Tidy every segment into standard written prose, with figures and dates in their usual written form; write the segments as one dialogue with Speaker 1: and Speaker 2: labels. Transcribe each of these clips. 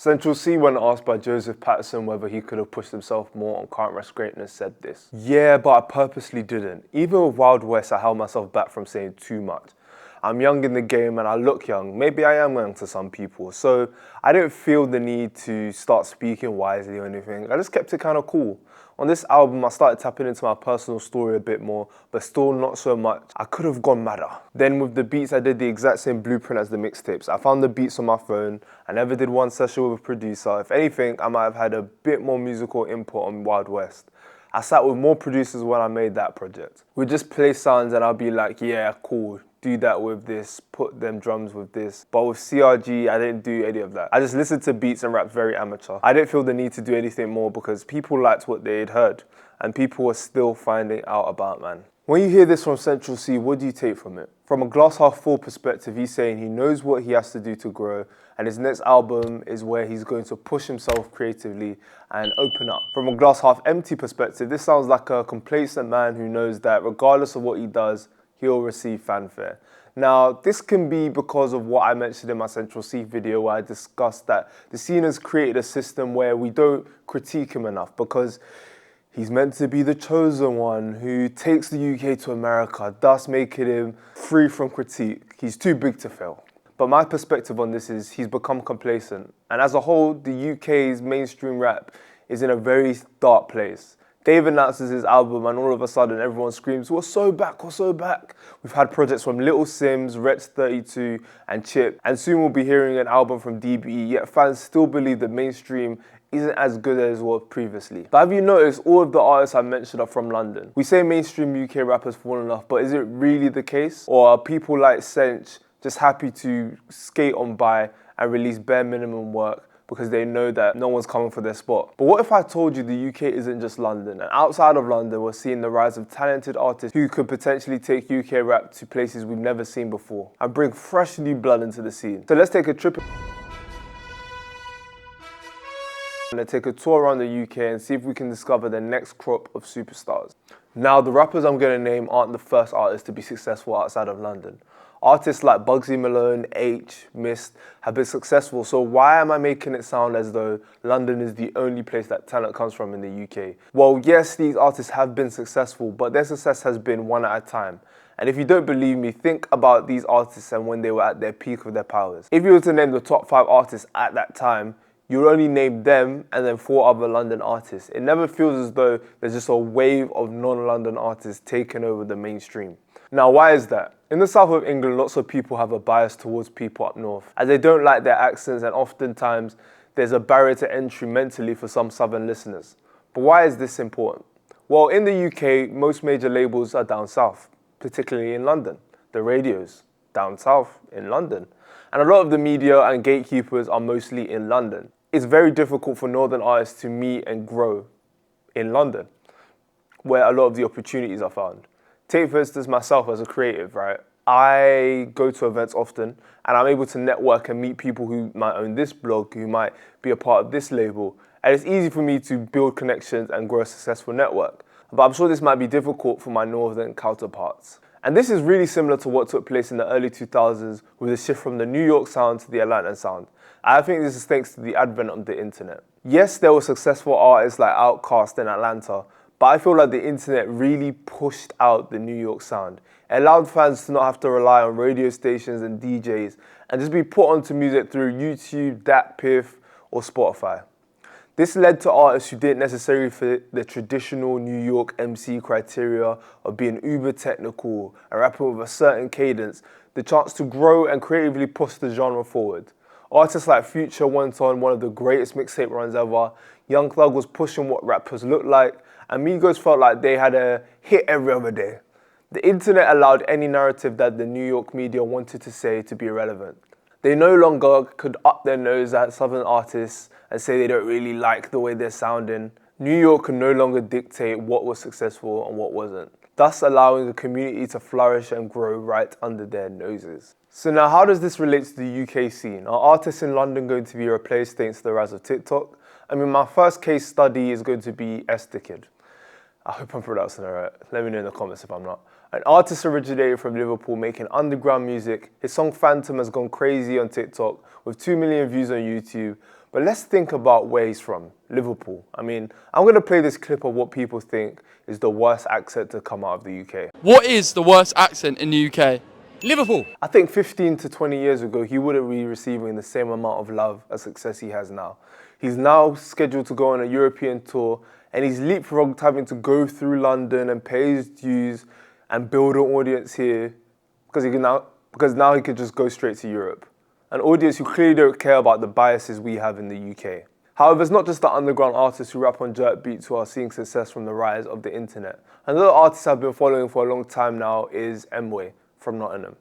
Speaker 1: Central Cee, when asked by Joseph Patterson whether he could have pushed himself more on Current Rest Greatness, said this: "Yeah, but I purposely didn't. Even with Wild West, I held myself back from saying too much. I'm young in the game and I look young. Maybe I am young to some people. So I didn't feel the need to start speaking wisely or anything. I just kept it kind of cool. On this album, I started tapping into my personal story a bit more, but still not so much. I could have gone madder. Then with the beats, I did the exact same blueprint as the mixtapes. I found the beats on my phone. I never did one session with a producer. If anything, I might have had a bit more musical input on Wild West. I sat with more producers when I made that project. We'd just play sounds and I'd be like, yeah, cool. Do that with this, put them drums with this. But with CRG, I didn't do any of that. I just listened to beats and rapped very amateur. I didn't feel the need to do anything more because people liked what they'd heard and people were still finding out about man. When you hear this from Central Cee, what do you take from it? From a glass half full perspective, he's saying he knows what he has to do to grow and his next album is where he's going to push himself creatively and open up. From a glass half empty perspective, this sounds like a complacent man who knows that regardless of what he does, he'll receive fanfare. Now, this can be because of what I mentioned in my Central Cee video where I discussed that the scene has created a system where we don't critique him enough because he's meant to be the chosen one who takes the UK to America, thus making him free from critique. He's too big to fail. But my perspective on this is he's become complacent. And as a whole, the UK's mainstream rap is in a very dark place. Dave announces his album and all of a sudden everyone screams, "We're so back, we're so back." We've had projects from Little Sims, Rex32 and Chip, and soon we'll be hearing an album from DBE, yet fans still believe the mainstream isn't as good as it was previously. But have you noticed all of the artists I mentioned are from London? We say mainstream UK rappers fallen off, but is it really the case? Or are people like Central just happy to skate on by and release bare minimum work because they know that no one's coming for their spot? But what if I told you the UK isn't just London, and outside of London we're seeing the rise of talented artists who could potentially take UK rap to places we've never seen before and bring fresh new blood into the scene. So let's take a trip and take a tour around the UK and see if we can discover the next crop of superstars. Now, the rappers I'm going to name aren't the first artists to be successful outside of London. Artists like Marnz Malone, H, Mist have been successful, so why am I making it sound as though London is the only place that talent comes from in the UK? Well, yes, these artists have been successful, but their success has been one at a time. And if you don't believe me, think about these artists and when they were at their peak of their powers. If you were to name the top 5 artists at that time, you'll only name them and then 4 other London artists. It never feels as though there's just a wave of non-London artists taking over the mainstream. Now, why is that? In the south of England, lots of people have a bias towards people up north, as they don't like their accents and oftentimes there's a barrier to entry mentally for some southern listeners. But why is this important? Well, in the UK, most major labels are down south, particularly in London. The radios, down south in London. And a lot of the media and gatekeepers are mostly in London. It's very difficult for northern artists to meet and grow in London, where a lot of the opportunities are found. Take, for instance, myself as a creative, right? I go to events often and I'm able to network and meet people who might own this blog, who might be a part of this label. And it's easy for me to build connections and grow a successful network. But I'm sure this might be difficult for my northern counterparts. And this is really similar to what took place in the early 2000s with the shift from the New York sound to the Atlanta sound. I think this is thanks to the advent of the internet. Yes, there were successful artists like Outkast in Atlanta, but I feel like the internet really pushed out the New York sound. It allowed fans to not have to rely on radio stations and DJs and just be put onto music through YouTube, DatPiff, or Spotify. This led to artists who didn't necessarily fit the traditional New York MC criteria of being uber technical and rapping with a certain cadence, the chance to grow and creatively push the genre forward. Artists like Future went on one of the greatest mixtape runs ever, Young Thug was pushing what rappers looked like, and Migos felt like they had a hit every other day. The internet allowed any narrative that the New York media wanted to say to be irrelevant. They no longer could up their nose at southern artists and say they don't really like the way they're sounding. New York could no longer dictate what was successful and what wasn't, thus allowing the community to flourish and grow right under their noses. So now, how does this relate to the UK scene? Are artists in London going to be replaced thanks to the rise of TikTok? I mean, my first case study is going to be EssDeKid. I hope I'm pronouncing it right. Let me know in the comments if I'm not. An artist originated from Liverpool making underground music. His song Phantom has gone crazy on TikTok with 2 million views on YouTube. But let's think about where he's from, Liverpool. I mean, I'm going to play this clip of what people think is the worst accent to come out of the UK.
Speaker 2: What is the worst accent in the UK?
Speaker 3: Liverpool.
Speaker 1: I think 15 to 20 years ago, he wouldn't be receiving the same amount of love and success he has now. He's now scheduled to go on a European tour, and he's leapfrogged having to go through London and pay his dues and build an audience here because now he could just go straight to Europe. An audience who clearly don't care about the biases we have in the UK. However, it's not just the underground artists who rap on jerk beats who are seeing success from the rise of the internet. Another artist I've been following for a long time now is Mway from Nottingham.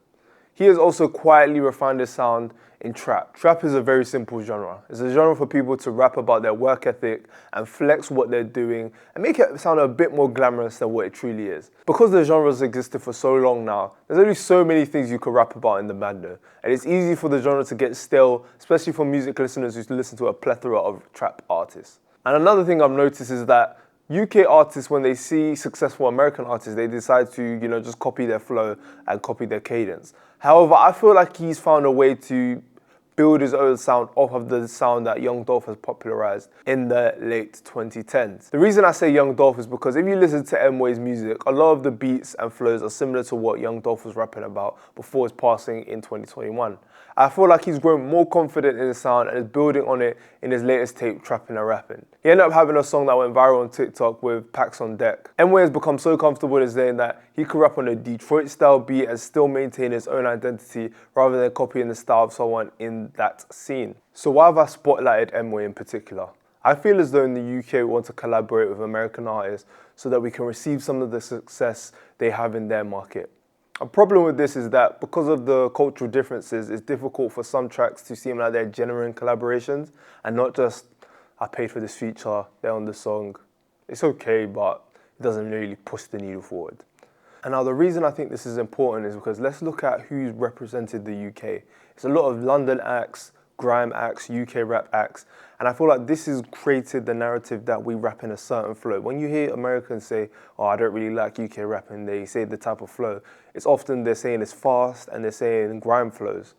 Speaker 1: He has also quietly refined his sound in trap. Trap is a very simple genre. It's a genre for people to rap about their work ethic and flex what they're doing and make it sound a bit more glamorous than what it truly is. Because the genre's existed for so long now, there's only so many things you could rap about in the bando, and it's easy for the genre to get stale, especially for music listeners who listen to a plethora of trap artists. And another thing I've noticed is that UK artists, when they see successful American artists, they decide to, just copy their flow and copy their cadence. However, I feel like he's found a way to build his own sound off of the sound that Young Dolph has popularized in the late 2010s. The reason I say Young Dolph is because if you listen to Mway's music, a lot of the beats and flows are similar to what Young Dolph was rapping about before his passing in 2021. I feel like he's grown more confident in his sound and is building on it in his latest tape, Trapping and Rapping. He ended up having a song that went viral on TikTok with Packs on Deck. Mway has become so comfortable in his saying that he could rap on a Detroit-style beat and still maintain his own identity rather than copying the style of someone in that scene. So why have I spotlighted Mway in particular? I feel as though in the UK we want to collaborate with American artists so that we can receive some of the success they have in their market. A problem with this is that because of the cultural differences, it's difficult for some tracks to seem like they're genuine collaborations and not just, I paid for this feature, they're on the song. It's okay, but it doesn't really push the needle forward. And now the reason I think this is important is because let's look at who's represented the UK. It's a lot of London acts, grime acts, UK rap acts, and I feel like this has created the narrative that we rap in a certain flow. When you hear Americans say, oh, I don't really like UK rap, and they say the type of flow, it's often they're saying it's fast and they're saying grime flows.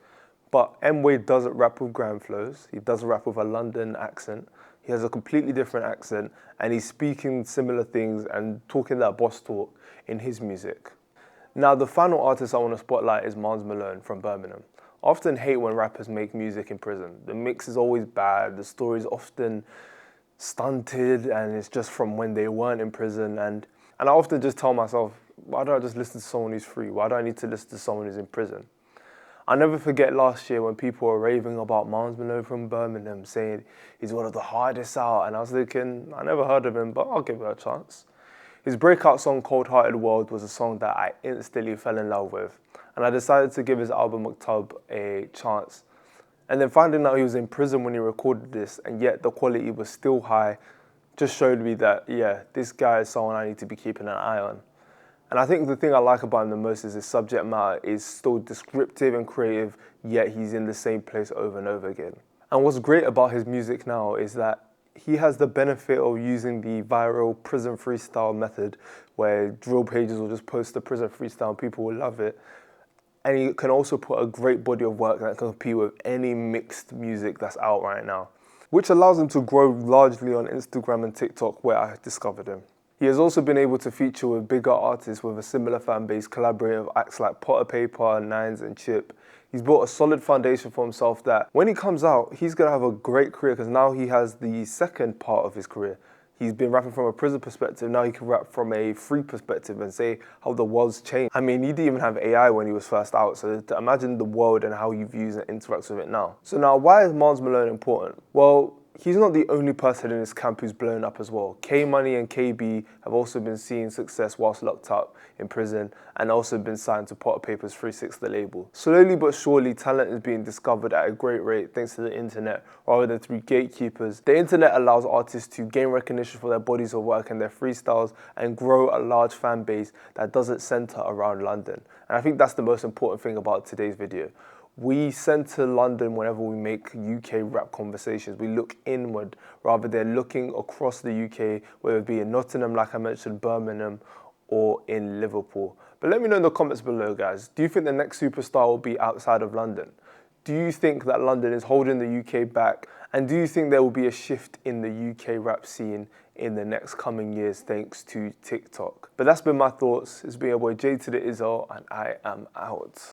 Speaker 1: But Mway doesn't rap with grime flows. He doesn't rap with a London accent. He has a completely different accent, and he's speaking similar things and talking that boss talk in his music. Now, the final artist I want to spotlight is Marnz Malone from Birmingham. I often hate when rappers make music in prison. The mix is always bad, the story's often stunted, and it's just from when they weren't in prison. And I often just tell myself, why don't I just listen to someone who's free? Why do I need to listen to someone who's in prison? I'll never forget last year when people were raving about Marnz Malone from Birmingham, saying he's one of the hardest out, and I was thinking, I never heard of him, but I'll give it a chance. His breakout song, Cold Hearted World, was a song that I instantly fell in love with, and I decided to give his album Maktub a chance. And then finding out he was in prison when he recorded this, and yet the quality was still high, just showed me that, yeah, this guy is someone I need to be keeping an eye on. And I think the thing I like about him the most is his subject matter is still descriptive and creative, yet he's in the same place over and over again. And what's great about his music now is that he has the benefit of using the viral prison freestyle method where drill pages will just post the prison freestyle and people will love it. And he can also put a great body of work that can compete with any mixed music that's out right now, which allows him to grow largely on Instagram and TikTok, where I discovered him. He has also been able to feature with bigger artists with a similar fan base, collaborating with acts like Potter Paper, Nines and Chip. He's built a solid foundation for himself that when he comes out, he's going to have a great career because now he has the second part of his career. He's been rapping from a prison perspective, now he can rap from a free perspective and say how the world's changed. I mean, he didn't even have AI when he was first out, so to imagine the world and how he views and interacts with it now. So now, why is Marnz Malone important? Well, he's not the only person in his camp who's blown up as well. K-Money and KB have also been seeing success whilst locked up in prison and also been signed to Potter Paper's 360 label. Slowly but surely, talent is being discovered at a great rate thanks to the internet rather than through gatekeepers. The internet allows artists to gain recognition for their bodies of work and their freestyles and grow a large fan base that doesn't center around London. And I think that's the most important thing about today's video. We center London whenever we make UK rap conversations. We look inward rather than looking across the UK, whether it be in Nottingham, like I mentioned, Birmingham, or in Liverpool. But let me know in the comments below, guys. Do you think the next superstar will be outside of London? Do you think that London is holding the UK back And do you think there will be a shift in the UK rap scene in the next coming years thanks to TikTok? But that's been my thoughts. It's been your boy J to the Izzo, and I am out.